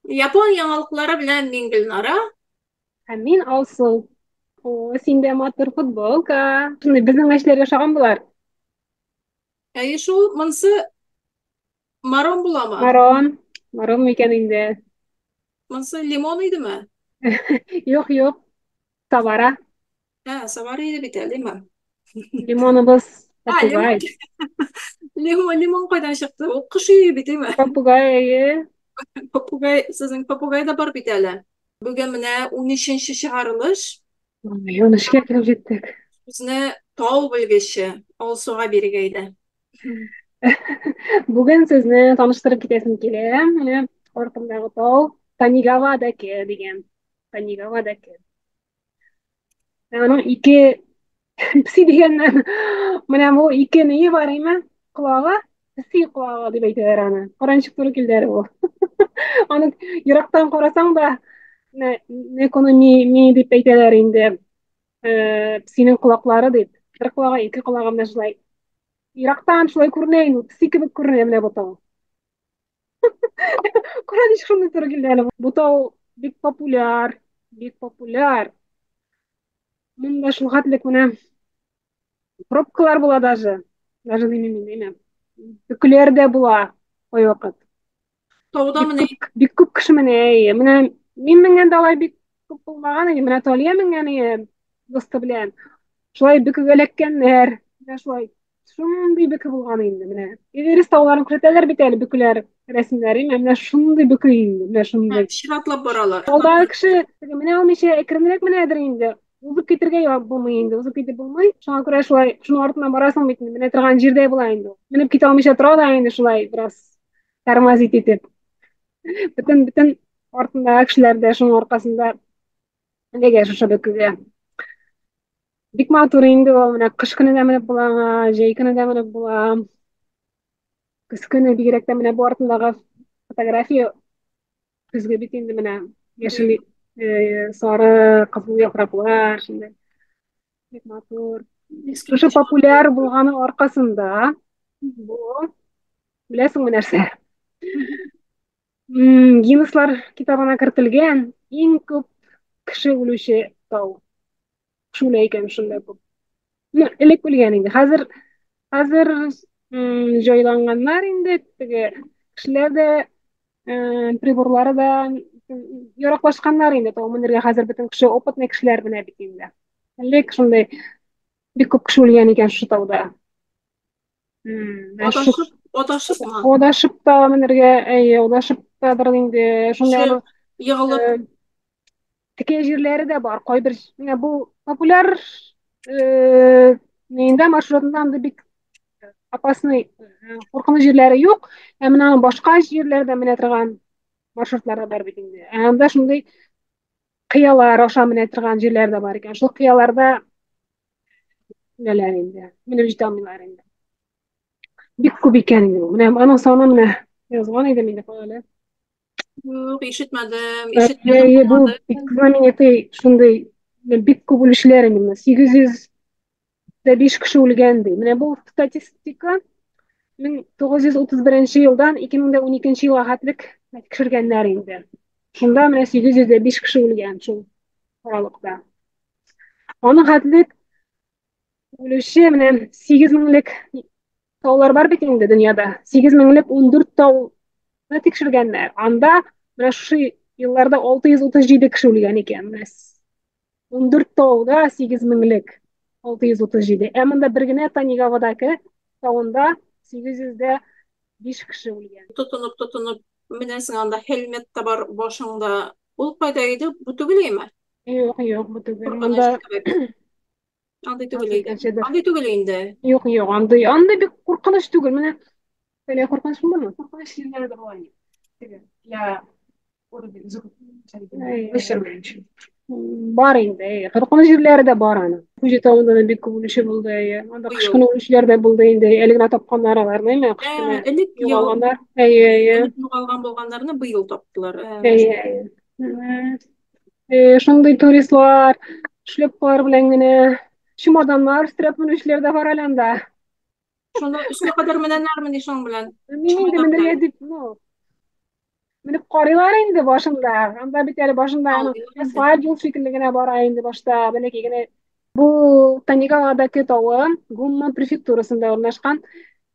Yapon яңалыклары белән мин Гөлнара. Мин Алсу. Синде матур футболка. Шундый безнең эшләр яшаган булар. Әйе шул, монсы марон буламы? Марон. Марон микән инде. Монсы лимон идеме? Юк, юк. Тавара. Савар иде бит әле, лимон. Лимоныбыз Лимон. попугай. Лимон кайдан чыкты? Ул кош өе бит, әйме? Попугай әйе. Попугай, сезнең попугай да бар бит әле. Бүген менә 13-нче чыгарылыш. Юнышка килеп җиттек. Безне тау белгече Алсуга биргәйде. Бүген сезне таныштырып китәсем килә. Менә артымдагы тау Танигава-даке дигән. Танигава-даке. Аның ике пси дигәннән. Менә бу ике ние бар име? Колагы, пси колагы дип әйтәләр аны. Каранчык туры килде бу. Аны ерактан карасаң да некономи дип әйтәләр инде. Псинең колаклары дип. Бер колагы, ике колагы менә шулай. Ерактан шулай күренә инде. Пси кебек күренә менә бу тау. Каранчык шундый туры килде әле. Бу тау бик популяр. Бик популяр. Монда шул хәтлек менә пробкалар була даже. Даже димим. Бөкеләр дә була кайвакыт. Тауда менә Бик күп кеше менә, менә мин менгән дә алай бик күп булмаган иде. Менә Талия менгән иде дусты белән. Шулай бөкегә эләккәннәр. Менә шулай шундый бөке булган инде менә. Эверест тауларын күрсәтәләр бит әле бөкеләр рәсемнәре. Менә шундый бөке инде. Менә шундый. чиратлап баралар. Алдагы кеше менә ул ничә әкренрәк менәдер инде. Узып китергә яп булмый инде. Узып китеп булмый. Шуңа күрә шулай шуның артыннан барасың бит инде. Менә торган җирдә була инде. Менеп китә алмыйча тора да инде шулай бераз тормозит итеп. Бөтен артындагы кешеләр дә шуның аркасында эләгә шушы бөкегә. Бик матур инде ул. Менә кыш көне дә менеп була, җәй көне дә менеп була. Көз көне бигрәк тә менә бу артындагы фотография көзгә бит инде менә яшел, сары, кызыл яфраклар шундай. Бик матур. Шушы Искиткеч популяр булганың аркасында бу беләсеңме нәрсә? Гиннеслар китабына кертелгән иң күп кеше үлүче тау. Шулай икән шунда күп. Ну, элек үлгән инде. Хәзер җайланганнар инде теге кешеләр дә приборлары да яраклашканнар инде тау менергә хәзер бөтен кеше опытный кешеләр менә бит инде. Элек шундай бик күп кеше үлгән икән шул тауда. Менә шул адашыпмы? адашып та менергә, әйе, адашып тадыр инде. Шундай Кеше аның егылып, текә җирләре дә бар. Кайбер менә бу популяр нинди маршрутында анда бик опасный куркыныч җирләре юк. Ә менә аның башка җирләрдә менә торган маршрутлары бар бит инде. Анда шундый кыялар аша менә торган җирләр дә бар икән. Шул кыяларда менәләр инде. Менеп җитә алмыйлар инде. Бик күп икән инде. Менә аның саны менә язган идем инде әле. юк, ишетмәдем Бу булмады. бик знаменитый шундый бик күп үлүчеләр инде. 805 кеше үлгән ди. Менә бу статистика 1931 елдан 2012 елга хәтлек тикшергәннәр инде. Шунда менә 805 кеше үлгән шул аралыкта. Аның хәтлек үлүче менә 8 меңлек таулар бар бит инде дөньяда. 8 меңлек 14 тауны тикшергәннәр. Анда менә шушы елларда 637 кеше үлгән икән. 14 тауда 8 меңлек 637. Ә монда бер генә Танигавадагы тауында 805 кеше үлгән. Тотынып, менәсең анда Хелмет та бар башыңда. Ул кайда иде? Бу түгел име? Юк, юк, бу түгел. Куркыныч Монда кебек. Андый түгел андый иде. кәчедер. Андый түгел инде. Юк, юк, андый бик куркыныч түгел. Менә әле куркыныч булмы? Куркыныч җирләре дә бар. Я бар инде. Куркыныч җирләре дә бар аның. Фуҗи тавында да бик күп үлүче булды. Анда кыш Быел. көне үлүчеләр дә булды инде. Әле генә тапканнар аларны, әйме? Кыш көне Элек югалганнар. Әйе, элек югалган булганнарны быел таптылар. әйе. Шундый туристлар, шлепкалар белән генә чемоданнар өстерәп менүчеләр дә бар әле анда. Шунда өскә кадәр менәннәрме ни шуның белән? Мин инде Чемодан менергә белән. дип, ну, Minip qarılar indi başında. Anda biteri başında yani Ağlıyor indi. asfalt yol şekilligine bara indi başta. Belki bu Tanigawadaki tawın Gunma prefekturasında ornaşkan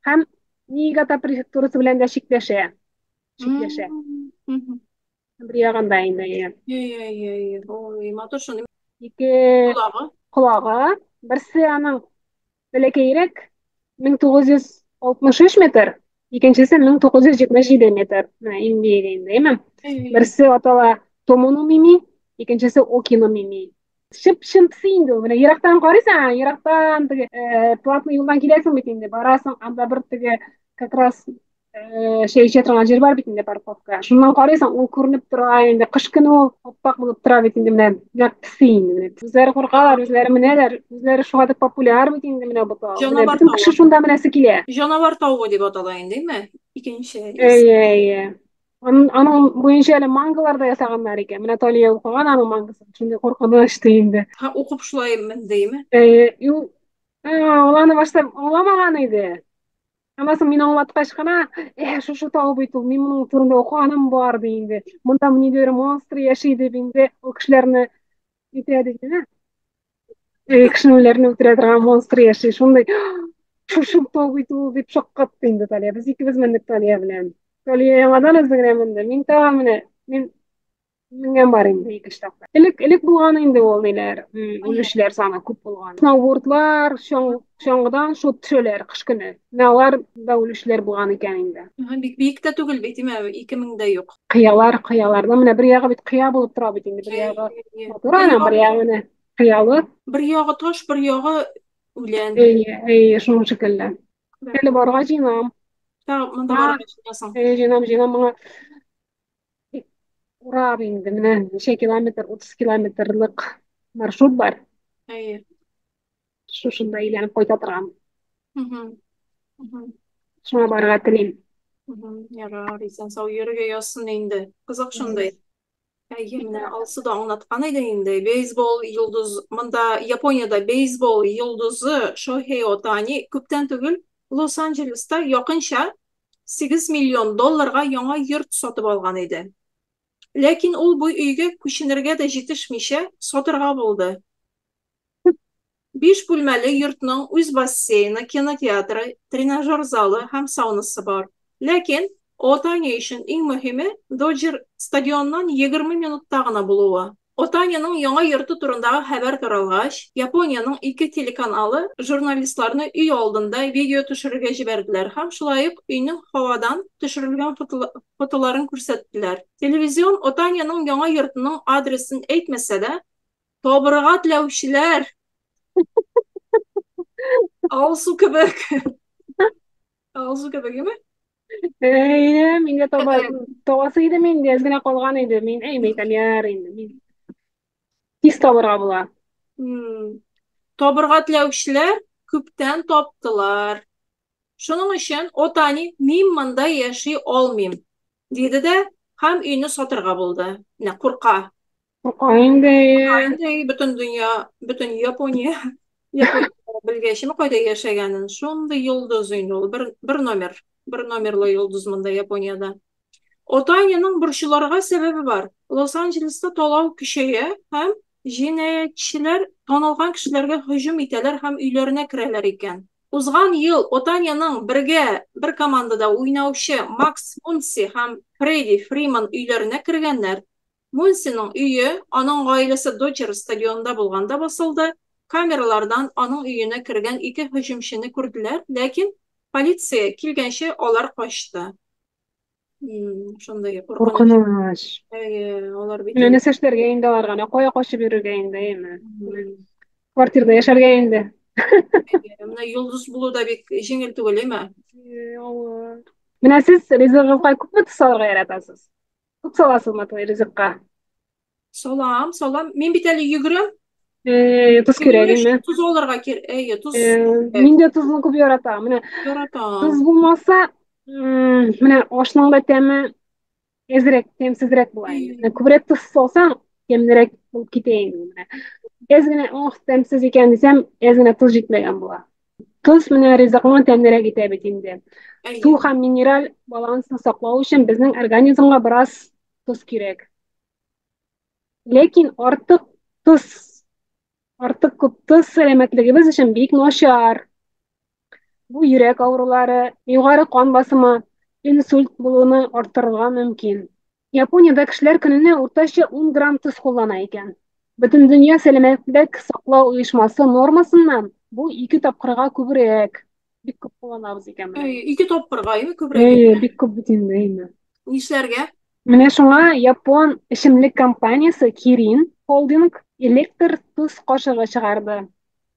hem Niigata prefekturası bilen de şikleşe. Şikleşe. Hmm. Hı hı. Bir yaganda indi yani. Ey, ey, ey. Oy, matur şunu İki kulağı. kulağı. Birisi anın belekeyrek 1963 metr. İkincisi 1977 metr. İndiğin değil mi? Ey. Birisi atala Tomono Mimi, ikincisi Okino Mimi. Şıp şımpsı indi. Böyle Irak'tan qaraysan, Irak'tan платный yoldan gidersin bitinde. Barasın, anda bir tege как раз şey çetirgan yer var bitinde parkovka. Şundan qaraysan, o көрүнүп тора endi. Кыш күнү ол оппак булып тора bitinde менен. Жак пысы инде. Үзләре куркалар, үзләре менәләр, үзләре шуга дип популяр bitinde менә бу тау. Менә Canavar бүтүн кеше tavuğu. шунда менәсе килә. Canavar tavuğu diye atalayın değil mi? İkinci şey. Әйе, әйе. Аның буенча әле мангалар да ясаганнар икән. Менә Талия укыган аның мангасын. Шундый куркыныч ди инде. Ha okup şulayım değil mi? Әйе, ул аны башта аңламаган иде. Анысы мин аңлаткач кына, шушы тау бит ул, мин моның турында укыганым бар ди инде. Монда нидер монстр яши дип инде, ул кешеләрне итә ди инде. Кешеләрне үтерә торган монстр яши. Шундай, шушы тау бит ул дип шаккатты инде Талия. Без икебез мендек Талия белән. Талия яңадан эзләгән менде. Мин тагын менә, мин менгән бар инде ике штабка. Элек булган инде ул ниләр, Hayır. үлүчеләр саны күп булган. Сноубордлар, чаңгыдан шут төшәләр кыш көне. Менә алар да үлүчеләр булган икән инде. Ha, büyük de tugul bit değil mi? 2000'de yok. Кыяларда менә бер ягы бит кыя булып тора бит инде, бер Ey, ягы ey, ey. матур анан бер ягы менә кыялы. Bir yağı taş, bir yağı ulen. Шуның шикелле. Әле барга җыенам. Tamam, da var Ма, yaşasın. җыенам, моңа урап инде менә ничә километр, 30 километрлык маршрут бар. Ey. Шушында әйләнеп кайта торган. Hı hı. Hı hı. Шуңа барырга телим. Hı hı. Yarar, sen sağ yürüge yazsın indi. Kızak şunday. Yemine alsı da anlatkan edi indi. Beyzbol yıldız, mında Japonya'da beyzbol yıldızı Shohei Ohtani köpten tugul Los Angeles'ta yakınça 8 milyon dollarga яңа yurt satып algan edi. Lekin ул bu үйгө күченергә дә җитешмичә сатырга булды. 5 бүлмәле йортның үз бассейны, кинотеатры, тренажер залы һәм саунасы бар. Ләкин Отаня өчен иң мөһиме Доджер стадионнан 20 минутта гына булуы. Отаняның яңа йорты турындагы хәбәр таралгач, Япониянең ике телеканалы журналистларны өй алдында видео төшерергә җибәрделәр һәм шулай ук өйнең һавадан төшерелгән фотоларын күрсәттеләр. Телевизион Отаняның яңа йортының адресен әйтмәсә дә, табырга теләүчеләр алсу кебек. Алсу кебек mi? Мингә табасы иде мин, әз генә калган иде. Мин әйтәм яр инде. Мин тиз табарга була. Табырга теләүчеләр күптән таптылар. Шуның өчен Отани мин монда яши алмыйм, диде дә һәм өйне сатырга булды. Менә курка. Курка инде. Инде бөтен дөнья, бөтен Япония, Япония белгәчме кайда яшәгәнен. Шундый йолдыз инде ул, бер номерлы йолдыз монда Япониядә. Отаниянең борчыларга сәбәбе бар. Лос-Анджелеста талау көчәя һәм җинаятьчеләр танылган кешеләргә һөҗүм итәләр һәм өйләренә керәләр икән. Узган ел Отаниянең бер командада уйнаучы Макс Мунси һәм Фредди Фриман өйләренә кергәннәр. Мунсиның өйе аның гаиләсе Доджер стадионында булганда басылды. Камералардан аның өенә кергән ике һөҗүмчене күрделәр, ләкин полиция килгәнче алар качты. Шундай куркыныч. Куркыныч. Алар бит Менә инде. нәрсә эшләргә инде аларга? Кая качып йөрергә инде, әйме? Квартирада яшәргә инде. Менә йолдыз булу да бик җиңел түгел, әйме? Авыр. Менә сез ризыгыгызга күпме тuz салырга яратасыз? Күп саласызмы ризыкка? Салам. Мин бит әле йөгерәм. Туз Йөгерү өчен кирәгеме? туз алырга туз Мин дә тузны күп яратам. Менә яратам. туз булмаса, менә ашның да тәме әзрәк, тәмсезрәк була инде. Менә күбрәк туз салсаң, тәмлерәк булып китә инде. Менә әз генә тәмсез икән дисәм, әз генә туз җитмәгән була. Tuz менә ризыгыңны тәмлерәк итә бит инде. Су Әйе. һәм минераль балансын саклау өчен безнең организмга бераз туз кирәк. Ләкин туз, артык күп туз сәламәтлегебез өчен бик начар. Бу йөрәк авырулары, югары кан басымы, инсульт булуны арттырырга мөмкин. Япониядә кешеләр көненә уртача 10 грамм тоз куллана икән. Бөтендөнья сәламәтлек саклау оешмасы нормасыннан бу 2 тапкырга күбрәк. Бик күп кулланабыз икән менә. Әйе. Ике тапкыргаймы күбрәк? Бик күп бит инде. Нишләргә? Менә шуңа япон эчемлек компаниясе Kirin Holding электр туз кашыгы чыгарды.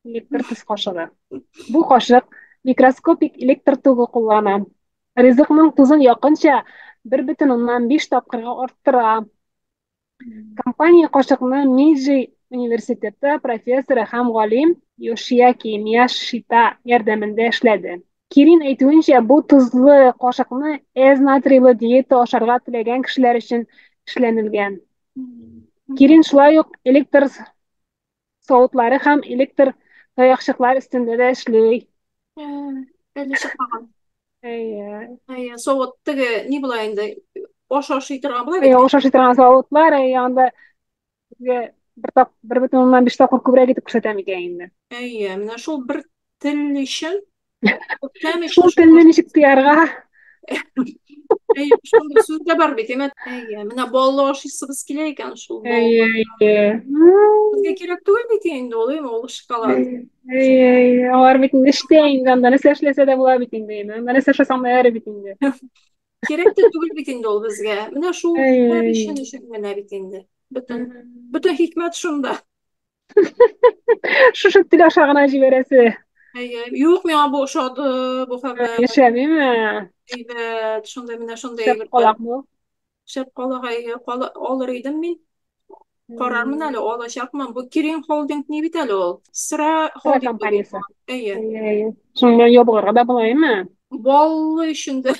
Электр туз кашыгы. Бу кашык микроскопик электр тогы куллана. Ризыкның тузын якынча 1,5 тапкырга арттыра. Компания кашыкны Meiji университеты профессоры һәм галим Yoshiaki Miyashita ярдәмендә эшләде. Кирин әйтүенчә, бу тузлы кашыкны әз натрийлы диета ашарга теләгән кешеләр өчен эшләнелгән. Кирин шулай ук электр савытлары һәм электр таякчыклар өстендә дә эшли. Әле чыкмаган. Әйе. Әйе. Совет теге ни була инде? Аш итергән була бит. Ошо шитырган савытлар, анда безгә 1,5 тапкыр күбрәк итеп күрсәтәм икән инде. Әйе. Менә шул бер тел өчен тәм Шул телне ничек тыярга? Әйе, шунда сүз дә бар бит, әйе, менә баллы ашыйсыбыз килә икән шул баллы. Әйе. Безгә кирәк түгел бит инде ул, ул шоколад. Әйе. Алар бит инде эштә инде, анда нәрсә эшләсә дә була бит инде. Анда нәрсә эшләсәң дә ярый бит инде. Кирәк тә түгел бит инде ул безгә. Менә шул тәм өчен менә бит инде. Бөтен хикмәт шунда. Шушы тел аша гына җибәрәсе. Әйе, юк, миңа бу ошады, бу хәбәр. Яшәмиме? Әйбәт, шундай менә шундай Шәп калак бу. Шәп калак, әйе, алыр идем мин. Карармын әле, алачакмын. Бу Kirin Holding ни бит әле ул? Сыра холдинг компаниясе. Әйе. Әйе. Шунда ябылырга да булаймы? Баллы өчен дә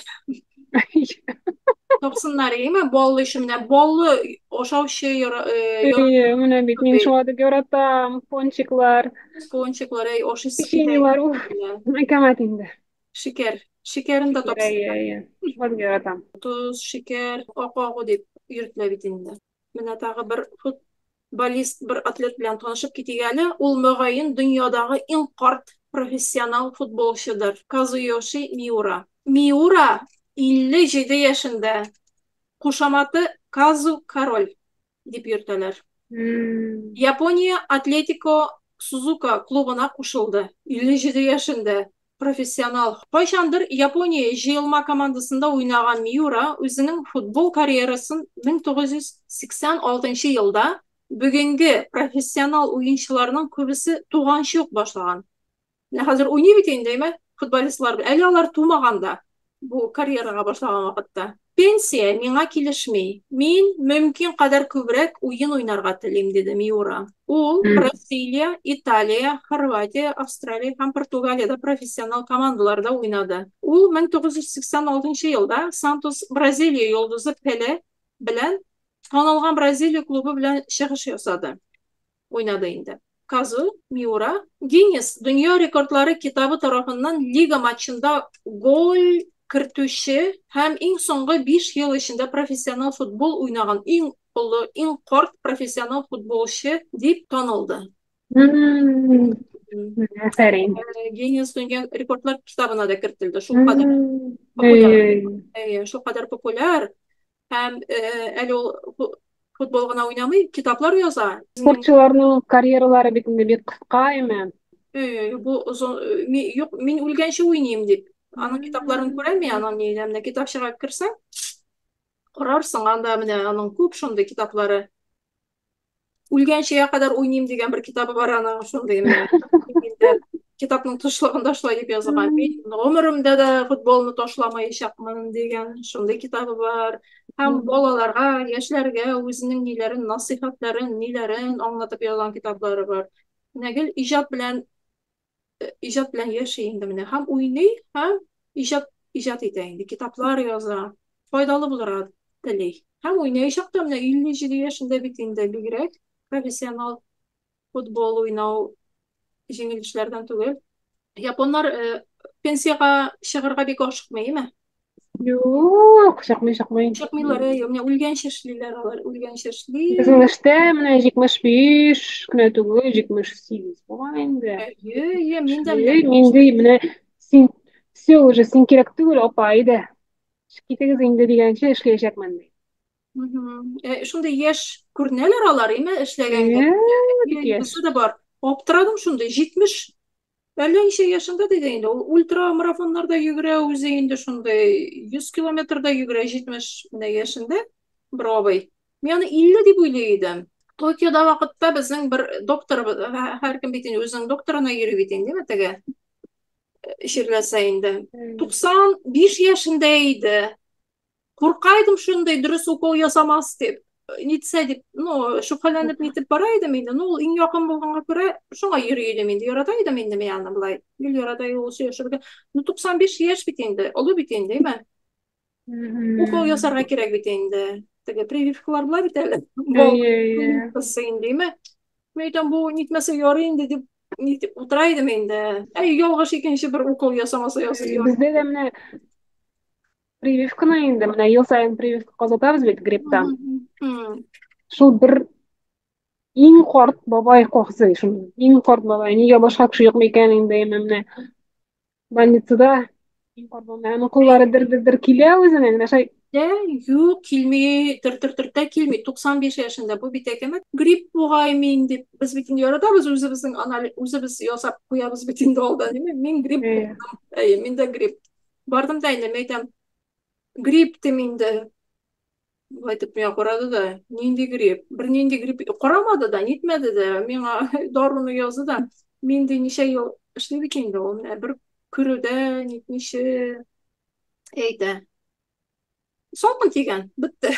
тапсыннар, әйеме? Баллы өчен менә баллы ашаучы Әйе, менә бит мин шуңа да яратам, пончиклар, спончиклар, ашыйсы печеньелар, кәмәт инде. Шикәрен дә тапсын. Әйе, шуңа да яратам. Туз, шикәр, акагы дип йөртелә бит инде. Менә тагы бер футболист, бер атлет белән танышып китик әле. Ул мөгаен дөньядагы иң карт профессионал футболчыдыр. Казуёши Миура. Миура 57 яшендә. Кушаматы Казу Король дип йөртәләр. Япония Атлетико Сузука клубына кушылды. 57 яшендә. Профессионал. Кайчандыр Япония җыелма командасында уйнаган Миура үзенең футбол карьерасын 1986 елда бүгенге профессионал уенчыларның күбесе туганчы ук башлаган. Хәзер уйный бит инде, футболистлар, әле алар тумаганда бу карьерага башлаган вакытта. Пенсия миңа килешми. Мин мөмкин кадәр күбрәк уен уйнарга телим, диде Миура. Ул Бразилия, Италия, Хорватия, Австралия һәм Португалиядә профессионал командаларда уйнады. Ул 1986 елда Сантос Бразилия йолдызы Пеле белән танылган Бразилия клубы белән чыгыш ясады. Уйнады инде. Казу Миура Гиннес дөнья рекордлары китабы тарафыннан лига матчында гол кертүче һәм иң соңгы 5 ел эчендә профессионал футбол уйнаган иң олы, иң карт профессионал футболчы дип танылды. Афәрин. Гиннес дөнья рекордлар китабына да кертелде. Шул кадәр популяр. Шул кадәр популяр һәм әле ул футбол гына уйнамый, китаплар яза. Спортчыларның карьералары бит инде бик кыска име. Бу юк, мин үлгәнче уйныйм дип. Аның китапларын күрәм, аның нидәмне китапчыга керсәң, карарсың, анда менә аның күп шундый китаплары. Үлгәнчегә кадәр уйныйм дигән бер китабы бар аның, шундый менә. Китапның тышлыгында шулай дип язылган. Мин гомеремдә дә футболны ташламаячакмын дигән шундый китабы бар. Һәм балаларга, яшьләргә үзенең ниләрен, насихатларын, ниләрен аңлатып язган китаплары бар. Нәгел иҗат белән яши инде менә. Һәм уйный, һәм иҗат итә инде. Китаплар яза. Файдалы булырга тели. Һәм уйнаячак та менә 57 яшендә бит инде бигрәк профессионал футбол уйнау җиңел эшләрдән түгел. Японнар пенсияга чыгарга бик ашыкмыймы? Yok, şakmay şakmay. Чыкмыйлар, менә үлгәнчә эшлиләр алар, үлгәнчә эшли. Bizim işte менә 75 кенә түгел, 78 була инде. Мин дә 70 менә. инде менә син все уже син кирәк түгел, апа, әйдә. Китегез инде дигәнче эшләячәкмен ди. Шундай яшь күренәләр алар, эшләгәнгә. Бик яшь. Бездә дә бар. Аптырадым шундай, 70 әллә ничә яшында диде инде. Ул ультрамарафоннарда йөгерә, үзе инде шундай 100 километрда йөгерә, 70 менә яшендә. Бер абый. Мен аны 50 дип уйлый идем. Токиода вакытта безнең бер доктор, һәркем бит инде үзенең докторына йөри бит инде, теге чирләсә инде. 95 яшендә иде. Куркайдым шундай дөрес укол ясамас дип. Нитсә дип, шөбһәләнеп нитеп бара идем инде. Ул иң якын булганга күрә, шуңа йөри идем инде. Ярата идем инде мен аны булай. Гел ярата ул яшәргә. 95 яшь бит инде. Олы бит инде, әйме? Укол ясарга кирәк бит инде. Теге прививкалар була бит әле. Бал Әйе. инде, әйме? Мен әйтәм, бу нитмәсә ярый инде дип нитеп утыра идем инде. Ялгыш икенче бер укол ясамаса ясый. Бездә дә менә прививканы инде менә ел сайын прививка казатабыз бит грипптан. Шул бер иң карт бабай кахсый шул. Иң карт бабай. Нигә башка кеше юк микән инде менә больницада иң карт бабай. Аның куллары дер килә үзенә менә шай. Юк, килми, тыр килми. 95 яшында бу бит әкәмәт. Грипп бугаймы инде. Без бит инде яратабыз үзебезнең анализ, үзебез ясап куябыз бит инде алда, диме? Мин грипп булдым. Миндә грипп. Бардым да инде әйтәм, грипп тем инде. Айтып миңа карады да, нинди грипп? Бер нинди грипп карамады да, нитмәде дә. Миңа даруны язды да. Мин дә ничә ел эшли бит инде ул. Бер күрүдә нитмичә әйтә. Салкын тигән, бетте.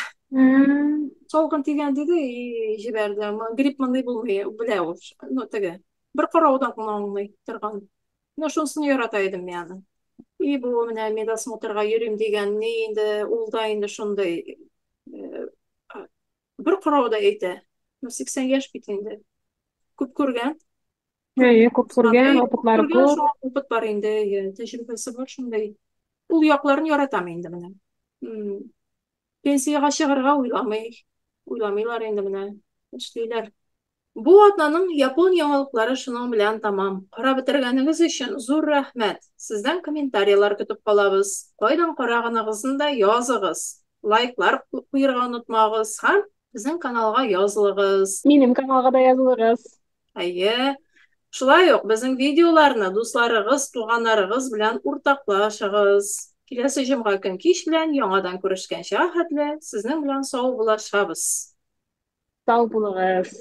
Салкын тигән диде, җибәрде. Грипп мондый булмый, белә ул. Теге. Бер караудан гына аңлый торган. Шунысын ярата идем мен аны. Бу менә медосмотрга йөрим дигән ни инде, ул да инде шундай бер карауда әйтә. 80 яшь бит инде. Күп күргән. Күп күргән, опытлары күп. Опыт бар инде, тәҗрибәсе бар шундай. Ул якларын яратам инде менә. Пенсияга чыгарга уйламыйлар инде менә. Эшлиләр. Бу атнаның Япон яңалыклары шуның белән тамам. Карап бетергәнегез өчен зур рәхмәт. Сездән комментарийлар көтеп калабыз. Кайдан караганыгызны да языгыз. Лайклар куярга онытмагыз һәм безнең каналга язылыгыз. Минем каналга да язылыгыз. Шулай ук безнең видеоларны дусларыгыз, туганнарыгыз белән уртаклашыгыз. Киләсе җомга көн кич белән яңадан күрешкәнчә хәтле сезнең белән сау булашабыз. Сау булыгыз.